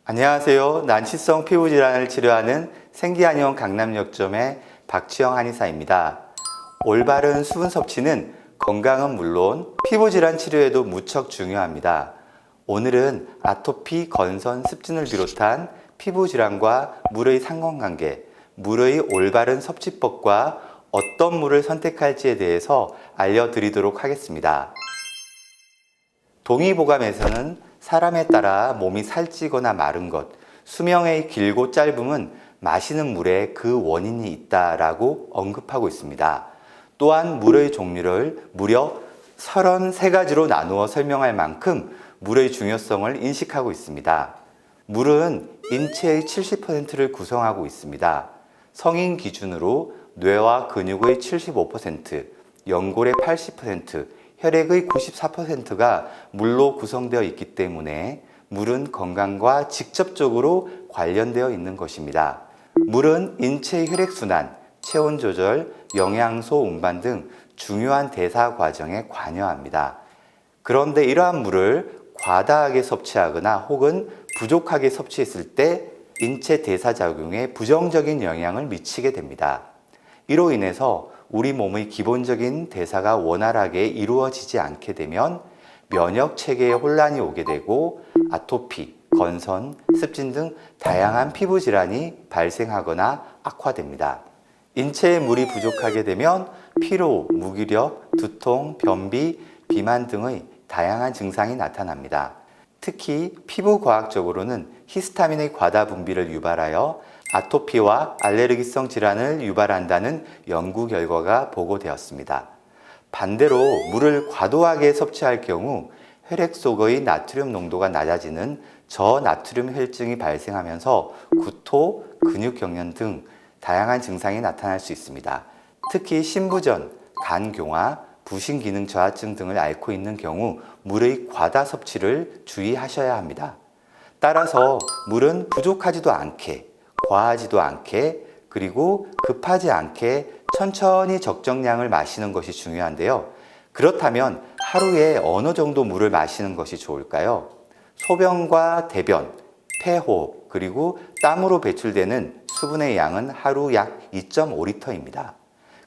안녕하세요. 난치성 피부질환을 치료하는 생기한의원 강남역점의 박치영 한의사입니다. 올바른 수분 섭취는 건강은 물론 피부질환 치료에도 무척 중요합니다. 오늘은 아토피, 건선, 습진을 비롯한 피부질환과 물의 상관관계, 물의 올바른 섭취법과 어떤 물을 선택할지에 대해서 알려드리도록 하겠습니다. 동의보감에서는 사람에 따라 몸이 살찌거나 마른 것, 수명의 길고 짧음은 마시는 물에 그 원인이 있다라고 언급하고 있습니다. 또한 물의 종류를 무려 33가지로 나누어 설명할 만큼 물의 중요성을 인식하고 있습니다. 물은 인체의 70%를 구성하고 있습니다. 성인 기준으로 뇌와 근육의 75%, 연골의 80%, 혈액의 94%가 물로 구성되어 있기 때문에 물은 건강과 직접적으로 관련되어 있는 것입니다. 물은 인체의 혈액순환, 체온 조절, 영양소 운반 등 중요한 대사 과정에 관여합니다. 그런데 이러한 물을 과다하게 섭취하거나 혹은 부족하게 섭취했을 때 인체 대사작용에 부정적인 영향을 미치게 됩니다. 이로 인해서 우리 몸의 기본적인 대사가 원활하게 이루어지지 않게 되면 면역 체계에 혼란이 오게 되고 아토피, 건선, 습진 등 다양한 피부 질환이 발생하거나 악화됩니다. 인체에 물이 부족하게 되면 피로, 무기력, 두통, 변비, 비만 등의 다양한 증상이 나타납니다. 특히 피부과학적으로는 히스타민의 과다 분비를 유발하여 아토피와 알레르기성 질환을 유발한다는 연구 결과가 보고되었습니다. 반대로 물을 과도하게 섭취할 경우 혈액 속의 나트륨 농도가 낮아지는 저나트륨 혈증이 발생하면서 구토, 근육경련 등 다양한 증상이 나타날 수 있습니다. 특히 신부전, 간경화, 부신기능 저하증 등을 앓고 있는 경우 물의 과다 섭취를 주의하셔야 합니다. 따라서 물은 부족하지도 않게, 과하지도 않게, 그리고 급하지 않게 천천히 적정량을 마시는 것이 중요한데요. 그렇다면 하루에 어느 정도 물을 마시는 것이 좋을까요? 소변과 대변, 폐호흡, 그리고 땀으로 배출되는 수분의 양은 하루 약 2.5리터입니다.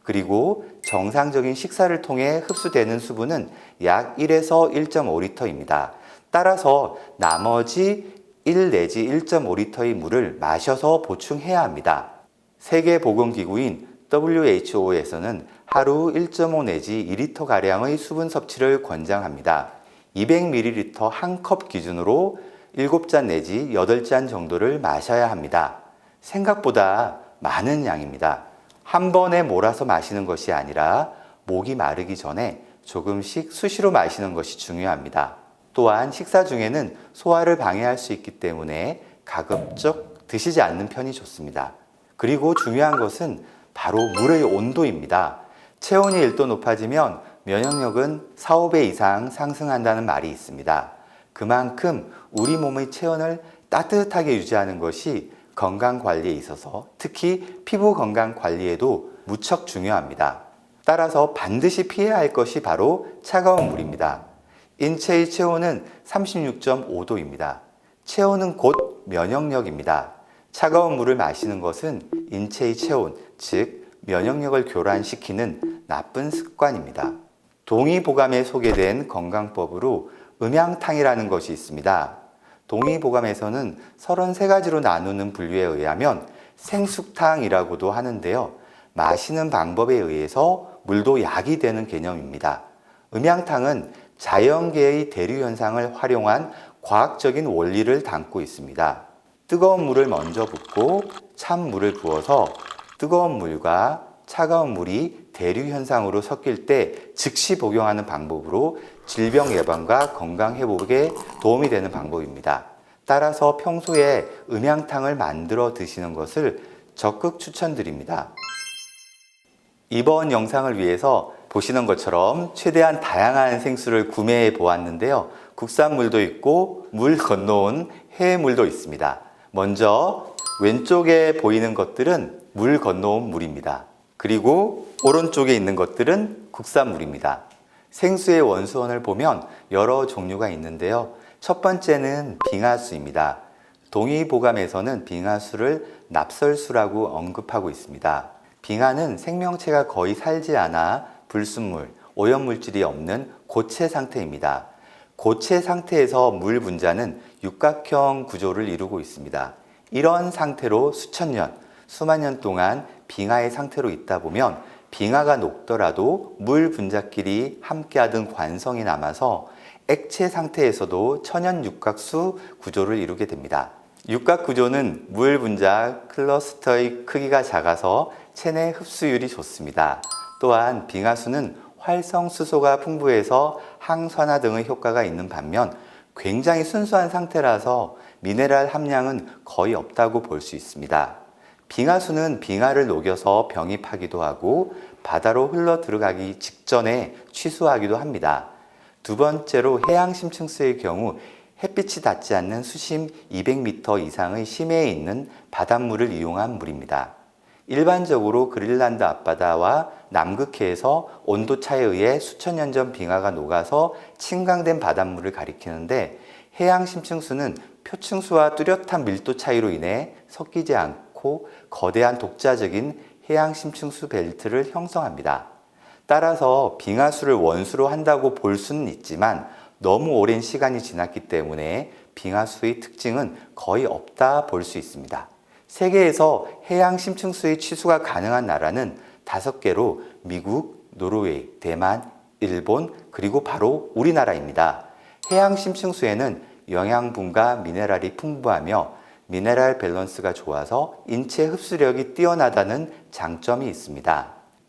그리고 정상적인 식사를 통해 흡수되는 수분은 약 1에서 1.5리터입니다. 따라서 나머지 1 내지 1.5리터의 물을 마셔서 보충해야 합니다. 세계보건기구인 WHO에서는 하루 1.5 내지 2리터가량의 수분 섭취를 권장합니다. 200ml 한 컵 기준으로 7잔 내지 8잔 정도를 마셔야 합니다. 생각보다 많은 양입니다. 한 번에 몰아서 마시는 것이 아니라 목이 마르기 전에 조금씩 수시로 마시는 것이 중요합니다. 또한 식사 중에는 소화를 방해할 수 있기 때문에 가급적 드시지 않는 편이 좋습니다. 그리고 중요한 것은 바로 물의 온도입니다. 체온이 1도 높아지면 면역력은 4, 5배 이상 상승한다는 말이 있습니다. 그만큼 우리 몸의 체온을 따뜻하게 유지하는 것이 건강 관리에 있어서 특히 피부 건강 관리에도 무척 중요합니다. 따라서 반드시 피해야 할 것이 바로 차가운 물입니다. 인체의 체온은 36.5도입니다. 체온은 곧 면역력입니다. 차가운 물을 마시는 것은 인체의 체온, 즉 면역력을 교란시키는 나쁜 습관입니다. 동의보감에 소개된 건강법으로 음양탕이라는 것이 있습니다. 동의보감에서는 33가지로 나누는 분류에 의하면 생숙탕이라고도 하는데요. 마시는 방법에 의해서 물도 약이 되는 개념입니다. 음양탕은 자연계의 대류 현상을 활용한 과학적인 원리를 담고 있습니다. 뜨거운 물을 먼저 붓고 찬물을 부어서 뜨거운 물과 차가운 물이 대류 현상으로 섞일 때 즉시 복용하는 방법으로 질병 예방과 건강 회복에 도움이 되는 방법입니다. 따라서 평소에 음양탕을 만들어 드시는 것을 적극 추천드립니다. 이번 영상을 위해서 보시는 것처럼 최대한 다양한 생수를 구매해 보았는데요. 국산물도 있고 물 건너온 해외물도 있습니다. 먼저 왼쪽에 보이는 것들은 물 건너온 물입니다. 그리고 오른쪽에 있는 것들은 국산물입니다. 생수의 원수원을 보면 여러 종류가 있는데요. 첫 번째는 빙하수입니다. 동의보감에서는 빙하수를 납설수라고 언급하고 있습니다. 빙하는 생명체가 거의 살지 않아 불순물, 오염물질이 없는 고체 상태입니다. 고체 상태에서 물 분자는 육각형 구조를 이루고 있습니다. 이런 상태로 수천 년, 수만 년 동안 빙하의 상태로 있다 보면 빙하가 녹더라도 물 분자끼리 함께하던 관성이 남아서 액체 상태에서도 천연 육각수 구조를 이루게 됩니다. 육각 구조는 물 분자 클러스터의 크기가 작아서 체내 흡수율이 좋습니다. 또한 빙하수는 활성수소가 풍부해서 항산화 등의 효과가 있는 반면 굉장히 순수한 상태라서 미네랄 함량은 거의 없다고 볼 수 있습니다. 빙하수는 빙하를 녹여서 병입하기도 하고 바다로 흘러 들어가기 직전에 취수하기도 합니다. 두 번째로 해양 심층수의 경우 햇빛이 닿지 않는 수심 200m 이상의 심해에 있는 바닷물을 이용한 물입니다. 일반적으로 그린란드 앞바다와 남극해에서 온도차에 의해 수천 년 전 빙하가 녹아서 침강된 바닷물을 가리키는데 해양 심층수는 표층수와 뚜렷한 밀도 차이로 인해 섞이지 않고 거대한 독자적인 해양 심층수 벨트를 형성합니다. 따라서 빙하수를 원수로 한다고 볼 수는 있지만 너무 오랜 시간이 지났기 때문에 빙하수의 특징은 거의 없다 볼 수 있습니다. 세계에서 해양 심층수의 취수가 가능한 나라는 5개로 미국, 노르웨이, 대만, 일본, 그리고 바로 우리나라입니다. 해양 심층수에는 영양분과 미네랄이 풍부하며 미네랄 밸런스가 좋아서 인체 흡수력이 뛰어나다는 장점이 있습니다.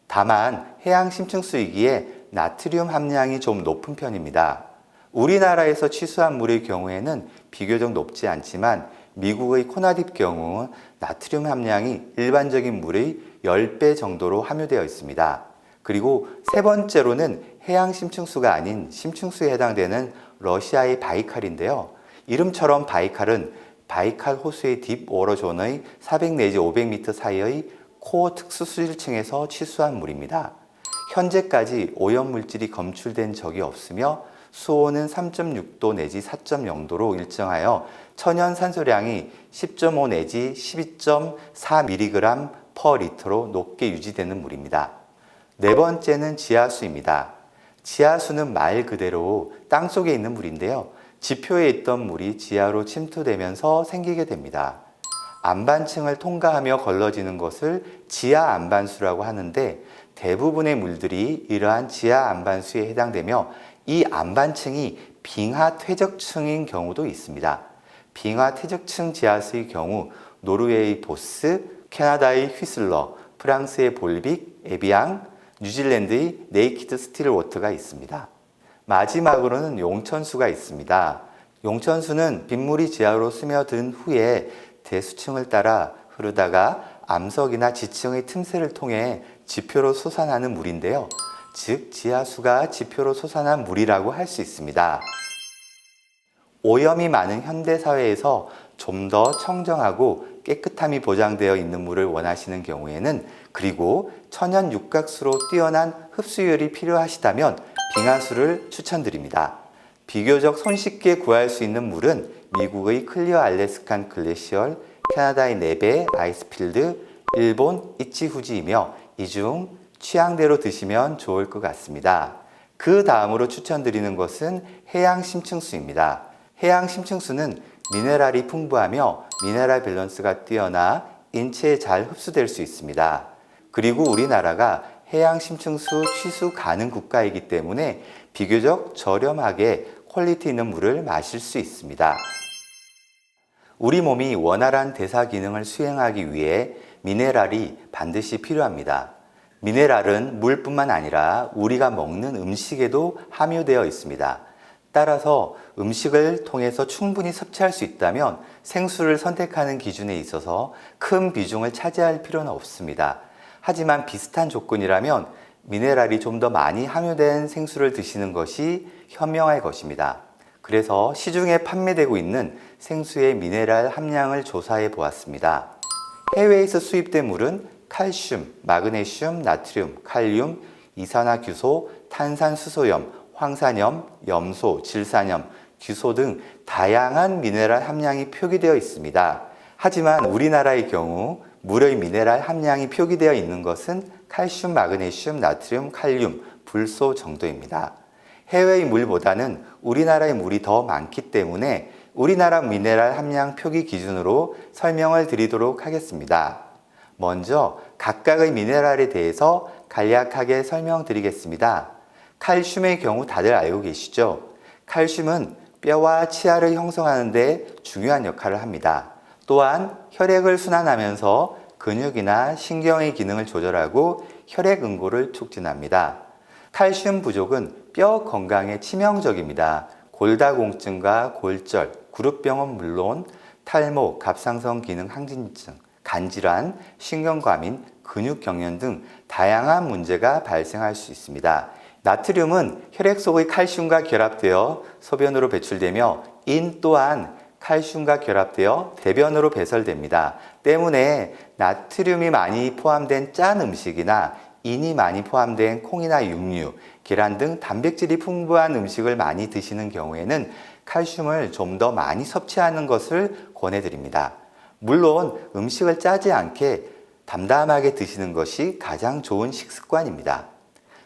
다만 해양 심층수이기에 나트륨 함량이 좀 높은 편입니다. 우리나라에서 취수한 물의 경우에는 비교적 높지 않지만 미국의 코나딥 경우 나트륨 함량이 일반적인 물의 10배 정도로 함유되어 있습니다. 그리고 세 번째로는 해양 심층수가 아닌 심층수에 해당되는 러시아의 바이칼인데요. 이름처럼 바이칼은 바이칼 호수의 딥워터존의 400 내지 500m 사이의 코어 특수수질층에서 취수한 물입니다. 현재까지 오염물질이 검출된 적이 없으며 수온은 3.6도 내지 4.0도로 일정하여 천연 산소량이 10.5 내지 12.4mg per 리터로 높게 유지되는 물입니다. 네 번째는 지하수입니다. 지하수는 말 그대로 땅속에 있는 물인데요. 지표에 있던 물이 지하로 침투되면서 생기게 됩니다. 안반층을 통과하며 걸러지는 것을 지하 안반수라고 하는데 대부분의 물들이 이러한 지하 안반수에 해당되며 이 안반층이 빙하 퇴적층인 경우도 있습니다. 빙하 퇴적층 지하수의 경우 노르웨이의 보스, 캐나다의 휘슬러, 프랑스의 볼빅, 에비앙, 뉴질랜드의 네이키드 스틸 워터가 있습니다. 마지막으로는 용천수가 있습니다. 용천수는 빗물이 지하로 스며든 후에 대수층을 따라 흐르다가 암석이나 지층의 틈새를 통해 지표로 솟아나는 물인데요. 즉 지하수가 지표로 솟아난 물이라고 할 수 있습니다. 오염이 많은 현대사회에서 좀 더 청정하고 깨끗함이 보장되어 있는 물을 원하시는 경우에는 그리고 천연 육각수로 뛰어난 흡수율이 필요하시다면 빙하수를 추천드립니다. 비교적 손쉽게 구할 수 있는 물은 미국의 클리어 알래스칸 글래시얼, 캐나다의 네베 아이스필드, 일본 이치후지이며 이 중 취향대로 드시면 좋을 것 같습니다. 그 다음으로 추천드리는 것은 해양 심층수입니다. 해양 심층수는 미네랄이 풍부하며 미네랄 밸런스가 뛰어나 인체에 잘 흡수될 수 있습니다. 그리고 우리나라가 해양 심층수 취수 가능 국가이기 때문에 비교적 저렴하게 퀄리티 있는 물을 마실 수 있습니다. 우리 몸이 원활한 대사 기능을 수행하기 위해 미네랄이 반드시 필요합니다. 미네랄은 물뿐만 아니라 우리가 먹는 음식에도 함유되어 있습니다. 따라서 음식을 통해서 충분히 섭취할 수 있다면 생수를 선택하는 기준에 있어서 큰 비중을 차지할 필요는 없습니다. 하지만 비슷한 조건이라면 미네랄이 좀 더 많이 함유된 생수를 드시는 것이 현명할 것입니다. 그래서 시중에 판매되고 있는 생수의 미네랄 함량을 조사해 보았습니다. 해외에서 수입된 물은 칼슘, 마그네슘, 나트륨, 칼륨, 이산화규소, 탄산수소염, 황산염, 염소, 질산염, 규소 등 다양한 미네랄 함량이 표기되어 있습니다. 하지만 우리나라의 경우 물의 미네랄 함량이 표기되어 있는 것은 칼슘, 마그네슘, 나트륨, 칼륨, 불소 정도입니다. 해외의 물보다는 우리나라의 물이 더 많기 때문에 우리나라 미네랄 함량 표기 기준으로 설명을 드리도록 하겠습니다. 먼저 각각의 미네랄에 대해서 간략하게 설명드리겠습니다. 칼슘의 경우 다들 알고 계시죠? 칼슘은 뼈와 치아를 형성하는 데 중요한 역할을 합니다. 또한 혈액을 순환하면서 근육이나 신경의 기능을 조절하고 혈액 응고를 촉진합니다. 칼슘 부족은 뼈 건강에 치명적입니다. 골다공증과 골절, 구루병은 물론 탈모, 갑상선 기능 항진증, 간질환, 신경과민, 근육경련 등 다양한 문제가 발생할 수 있습니다. 나트륨은 혈액 속의 칼슘과 결합되어 소변으로 배출되며 인 또한 칼슘과 결합되어 대변으로 배설됩니다. 때문에 나트륨이 많이 포함된 짠 음식이나 인이 많이 포함된 콩이나 육류, 계란 등 단백질이 풍부한 음식을 많이 드시는 경우에는 칼슘을 좀 더 많이 섭취하는 것을 권해드립니다. 물론 음식을 짜지 않게 담담하게 드시는 것이 가장 좋은 식습관입니다.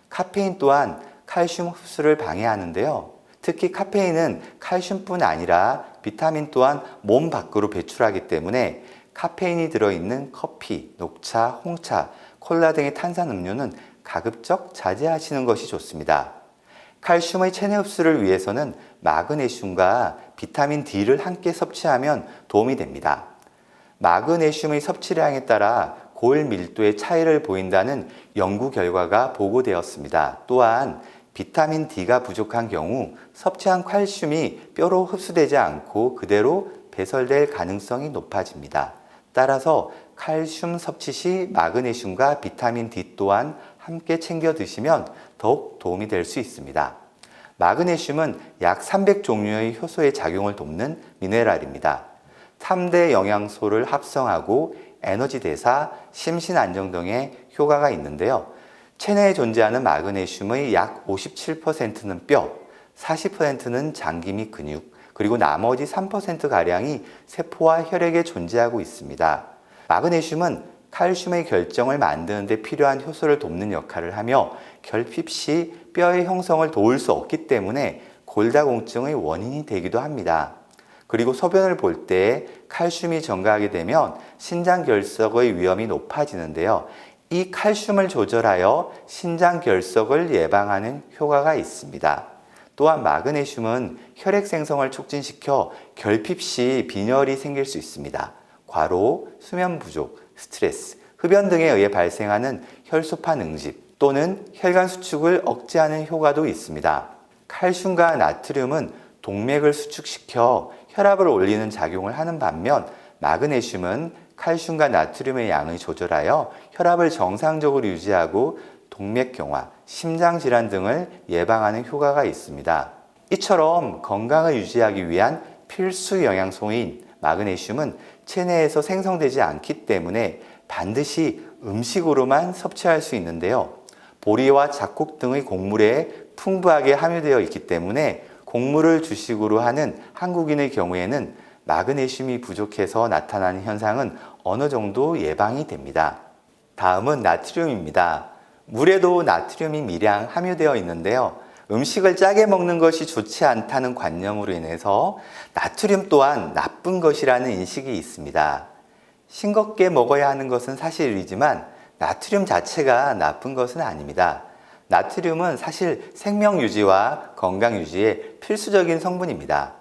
카페인 또한 칼슘 흡수를 방해하는데요. 특히 카페인은 칼슘뿐 아니라 비타민 또한 몸 밖으로 배출하기 때문에 카페인이 들어있는 커피, 녹차, 홍차, 콜라 등의 탄산음료는 가급적 자제하시는 것이 좋습니다. 칼슘의 체내 흡수를 위해서는 마그네슘과 비타민 D를 함께 섭취하면 도움이 됩니다. 마그네슘의 섭취량에 따라 골 밀도의 차이를 보인다는 연구 결과가 보고되었습니다. 또한 비타민 D가 부족한 경우 섭취한 칼슘이 뼈로 흡수되지 않고 그대로 배설될 가능성이 높아집니다. 따라서 칼슘 섭취 시 마그네슘과 비타민 D 또한 함께 챙겨 드시면 더욱 도움이 될 수 있습니다. 마그네슘은 약 300종류의 효소의 작용을 돕는 미네랄입니다. 3대 영양소를 합성하고 에너지 대사, 심신 안정 등의 효과가 있는데요. 체내에 존재하는 마그네슘의 약 57%는 뼈, 40%는 장기 및 근육, 그리고 나머지 3%가량이 세포와 혈액에 존재하고 있습니다. 마그네슘은 칼슘의 결정을 만드는 데 필요한 효소를 돕는 역할을 하며 결핍 시 뼈의 형성을 도울 수 없기 때문에 골다공증의 원인이 되기도 합니다. 그리고 소변을 볼 때 칼슘이 증가하게 되면 신장결석의 위험이 높아지는데요. 이 칼슘을 조절하여 신장결석을 예방하는 효과가 있습니다. 또한 마그네슘은 혈액 생성을 촉진시켜 결핍 시 빈혈이 생길 수 있습니다. 과로, 수면 부족, 스트레스, 흡연 등에 의해 발생하는 혈소판 응집 또는 혈관 수축을 억제하는 효과도 있습니다. 칼슘과 나트륨은 동맥을 수축시켜 혈압을 올리는 작용을 하는 반면 마그네슘은 칼슘과 나트륨의 양을 조절하여 혈압을 정상적으로 유지하고 동맥경화, 심장질환 등을 예방하는 효과가 있습니다. 이처럼 건강을 유지하기 위한 필수 영양소인 마그네슘은 체내에서 생성되지 않기 때문에 반드시 음식으로만 섭취할 수 있는데요. 보리와 잡곡 등의 곡물에 풍부하게 함유되어 있기 때문에 곡물을 주식으로 하는 한국인의 경우에는 마그네슘이 부족해서 나타나는 현상은 어느 정도 예방이 됩니다. 다음은 나트륨입니다. 물에도 나트륨이 미량 함유되어 있는데요. 음식을 짜게 먹는 것이 좋지 않다는 관념으로 인해서 나트륨 또한 나쁜 것이라는 인식이 있습니다. 싱겁게 먹어야 하는 것은 사실이지만 나트륨 자체가 나쁜 것은 아닙니다. 나트륨은 사실 생명 유지와 건강 유지에 필수적인 성분입니다.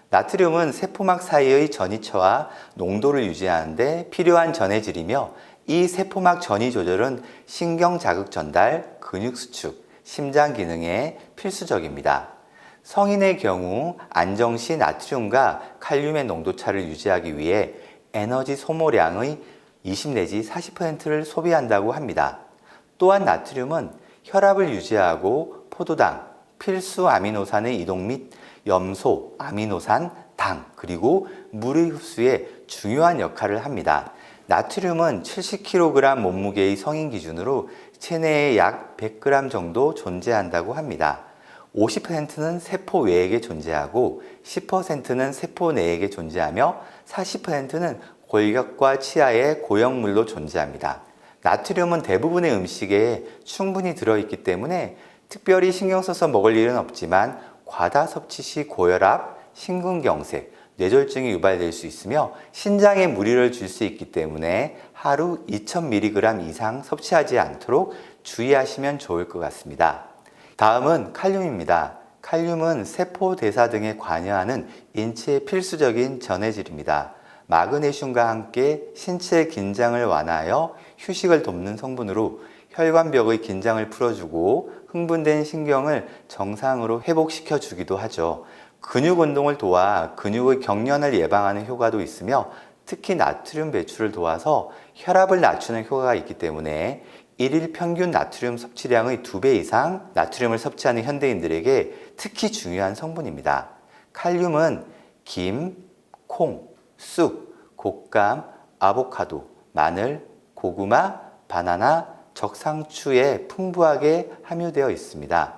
나트륨은 세포막 사이의 전이처와 농도를 유지하는 데 필요한 전해질이며 이 세포막 전이 조절은 신경 자극 전달, 근육 수축, 심장 기능에 필수적입니다. 성인의 경우 안정 시 나트륨과 칼륨의 농도차를 유지하기 위해 에너지 소모량의 20 내지 40%를 소비한다고 합니다. 또한 나트륨은 혈압을 유지하고 포도당, 필수 아미노산의 이동 및 염소, 아미노산, 당, 그리고 물의 흡수에 중요한 역할을 합니다. 나트륨은 70kg 몸무게의 성인 기준으로 체내에 약 100g 정도 존재한다고 합니다. 50%는 세포 외액에 존재하고 10%는 세포 내액에 존재하며 40%는 골격과 치아의 고형물로 존재합니다. 나트륨은 대부분의 음식에 충분히 들어있기 때문에 특별히 신경 써서 먹을 일은 없지만 과다 섭취 시 고혈압, 심근경색, 뇌졸중이 유발될 수 있으며 신장에 무리를 줄 수 있기 때문에 하루 2000mg 이상 섭취하지 않도록 주의하시면 좋을 것 같습니다. 다음은 칼륨입니다. 칼륨은 세포 대사 등에 관여하는 인체의 필수적인 전해질입니다. 마그네슘과 함께 신체의 긴장을 완화하여 휴식을 돕는 성분으로 혈관벽의 긴장을 풀어주고 흥분된 신경을 정상으로 회복시켜 주기도 하죠. 근육 운동을 도와 근육의 경련을 예방하는 효과도 있으며 특히 나트륨 배출을 도와서 혈압을 낮추는 효과가 있기 때문에 일일 평균 나트륨 섭취량의 2배 이상 나트륨을 섭취하는 현대인들에게 특히 중요한 성분입니다. 칼륨은 김, 콩, 쑥, 곶감, 아보카도, 마늘, 고구마, 바나나, 적상추에 풍부하게 함유되어 있습니다.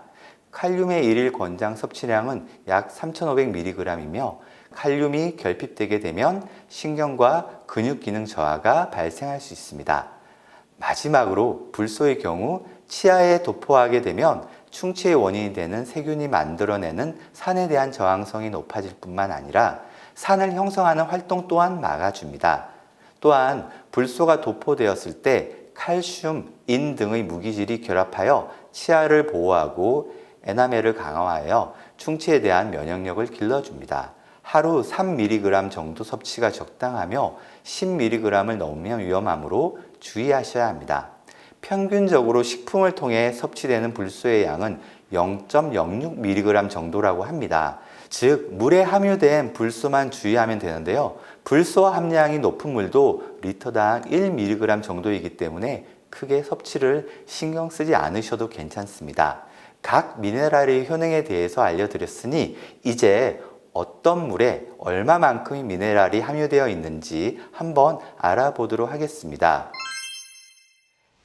칼륨의 일일 권장 섭취량은 약 3,500mg이며 칼륨이 결핍되게 되면 신경과 근육 기능 저하가 발생할 수 있습니다. 마지막으로 불소의 경우 치아에 도포하게 되면 충치의 원인이 되는 세균이 만들어내는 산에 대한 저항성이 높아질 뿐만 아니라 산을 형성하는 활동 또한 막아줍니다. 또한 불소가 도포되었을 때 칼슘, 인 등의 무기질이 결합하여 치아를 보호하고 에나멜을 강화하여 충치에 대한 면역력을 길러줍니다. 하루 3mg 정도 섭취가 적당하며 10mg을 넘으면 위험하므로 주의하셔야 합니다. 평균적으로 식품을 통해 섭취되는 불소의 양은 0.06mg 정도라고 합니다. 즉 물에 함유된 불소만 주의하면 되는데요. 불소 함량이 높은 물도 리터당 1mg 정도이기 때문에 크게 섭취를 신경 쓰지 않으셔도 괜찮습니다. 각 미네랄의 효능에 대해서 알려드렸으니 이제 어떤 물에 얼마만큼의 미네랄이 함유되어 있는지 한번 알아보도록 하겠습니다.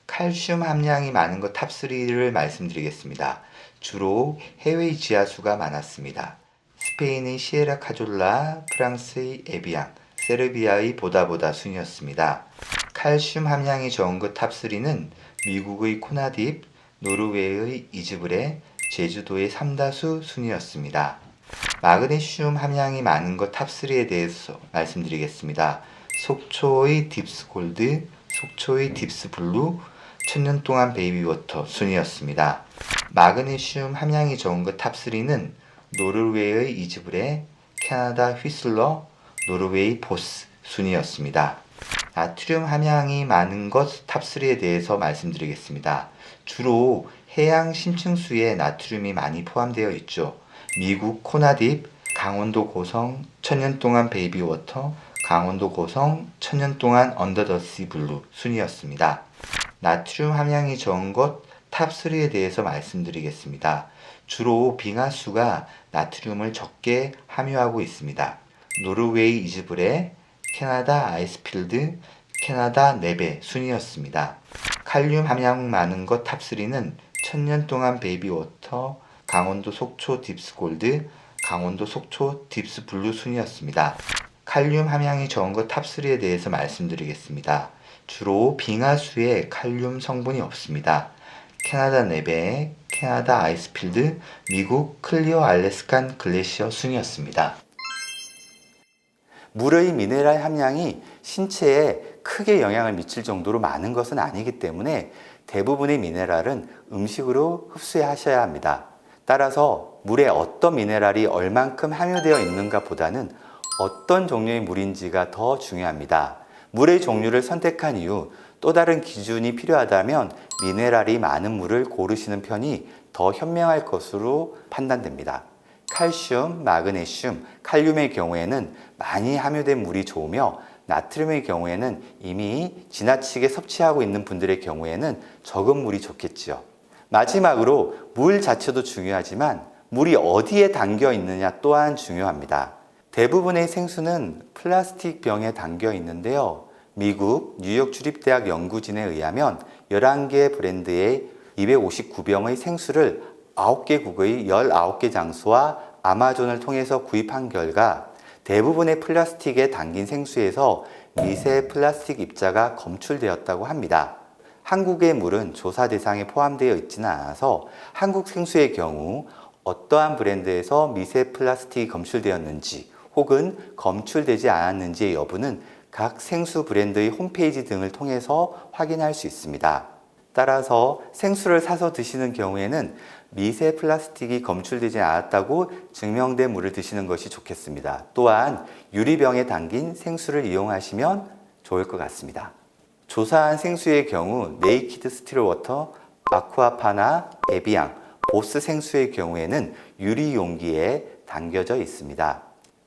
칼슘 함량이 많은 것 탑3를 말씀드리겠습니다. 주로 해외의 지하수가 많았습니다. 스페인의 시에라 카졸라, 프랑스의 에비앙, 세르비아의 보다보다 순이었습니다. 칼슘 함량이 적은 것 탑3는 미국의 코나딥, 노르웨이의 이즈브레, 제주도의 삼다수 순이었습니다. 마그네슘 함량이 많은 것 탑3에 대해서 말씀드리겠습니다. 속초의 딥스골드, 속초의 딥스블루, 천년 동안 베이비워터 순이었습니다. 마그네슘 함량이 적은 것 탑3는 노르웨이의 이즈브레, 캐나다 휘슬러, 노르웨이 보스 순이었습니다. 나트륨 함량이 많은 것 탑3에 대해서 말씀드리겠습니다. 주로 해양 심층수에 나트륨이 많이 포함되어 있죠. 미국 코나딥, 강원도 고성, 천년 동안 베이비워터, 강원도 고성, 천년 동안 언더더시 블루 순이었습니다. 나트륨 함량이 적은 것 탑3에 대해서 말씀드리겠습니다. 주로 빙하수가 나트륨을 적게 함유하고 있습니다. 노르웨이 이즈브레, 캐나다 아이스필드, 캐나다 네베 순이었습니다. 칼륨 함량 많은 것 탑3는 천년 동안 베이비워터, 강원도 속초 딥스골드, 강원도 속초 딥스블루 순이었습니다. 칼륨 함량이 적은 것 탑3에 대해서 말씀드리겠습니다. 주로 빙하수에 칼륨 성분이 없습니다. 캐나다 네베, 캐나다 아이스필드, 미국 클리어 알래스칸 글래시어 순이었습니다. 물의 미네랄 함량이 신체에 크게 영향을 미칠 정도로 많은 것은 아니기 때문에 대부분의 미네랄은 음식으로 흡수하셔야 합니다. 따라서 물에 어떤 미네랄이 얼만큼 함유되어 있는가 보다는 어떤 종류의 물인지가 더 중요합니다. 물의 종류를 선택한 이후 또 다른 기준이 필요하다면 미네랄이 많은 물을 고르시는 편이 더 현명할 것으로 판단됩니다. 칼슘, 마그네슘, 칼륨의 경우에는 많이 함유된 물이 좋으며 나트륨의 경우에는 이미 지나치게 섭취하고 있는 분들의 경우에는 적은 물이 좋겠지요. 마지막으로 물 자체도 중요하지만 물이 어디에 담겨 있느냐 또한 중요합니다. 대부분의 생수는 플라스틱 병에 담겨 있는데요. 미국 뉴욕 주립대학 연구진에 의하면 11개 브랜드의 259병의 생수를 9개국의 19개 장소와 아마존을 통해서 구입한 결과 대부분의 플라스틱에 담긴 생수에서 미세 플라스틱 입자가 검출되었다고 합니다. 한국의 물은 조사 대상에 포함되어 있지는 않아서 한국 생수의 경우 어떠한 브랜드에서 미세 플라스틱이 검출되었는지 혹은 검출되지 않았는지의 여부는 각 생수 브랜드의 홈페이지 등을 통해서 확인할 수 있습니다. 따라서 생수를 사서 드시는 경우에는 미세 플라스틱이 검출되지 않았다고 증명된 물을 드시는 것이 좋겠습니다. 또한 유리병에 담긴 생수를 이용하시면 좋을 것 같습니다. 조사한 생수의 경우 네이키드 스틸워터, 아쿠아파나, 에비앙, 보스 생수의 경우에는 유리 용기에 담겨져 있습니다.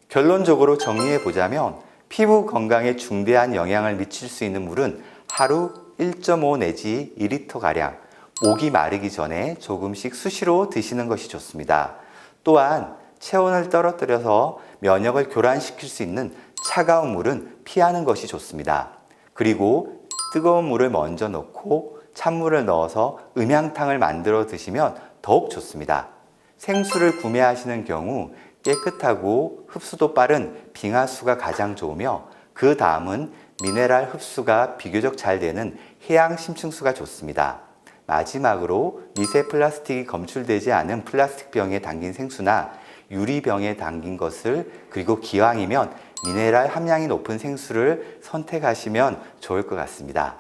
결론적으로 정리해 보자면 피부 건강에 중대한 영향을 미칠 수 있는 물은 하루 1.5 내지 2리터가량 목이 마르기 전에 조금씩 수시로 드시는 것이 좋습니다. 또한 체온을 떨어뜨려서 면역을 교란시킬 수 있는 차가운 물은 피하는 것이 좋습니다. 그리고 뜨거운 물을 먼저 넣고 찬물을 넣어서 음향탕을 만들어 드시면 더욱 좋습니다. 생수를 구매하시는 경우 깨끗하고 흡수도 빠른 빙하수가 가장 좋으며 그 다음은 미네랄 흡수가 비교적 잘 되는 해양 심층수가 좋습니다. 마지막으로 미세 플라스틱이 검출되지 않은 플라스틱 병에 담긴 생수나 유리병에 담긴 것을 그리고 기왕이면 미네랄 함량이 높은 생수를 선택하시면 좋을 것 같습니다.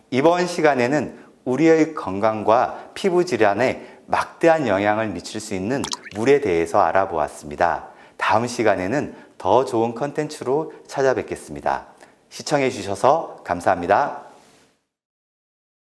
이번 시간에는 우리의 건강과 피부 질환에 막대한 영향을 미칠 수 있는 물에 대해서 알아보았습니다. 다음 시간에는 더 좋은 컨텐츠로 찾아뵙겠습니다. 시청해 주셔서 감사합니다.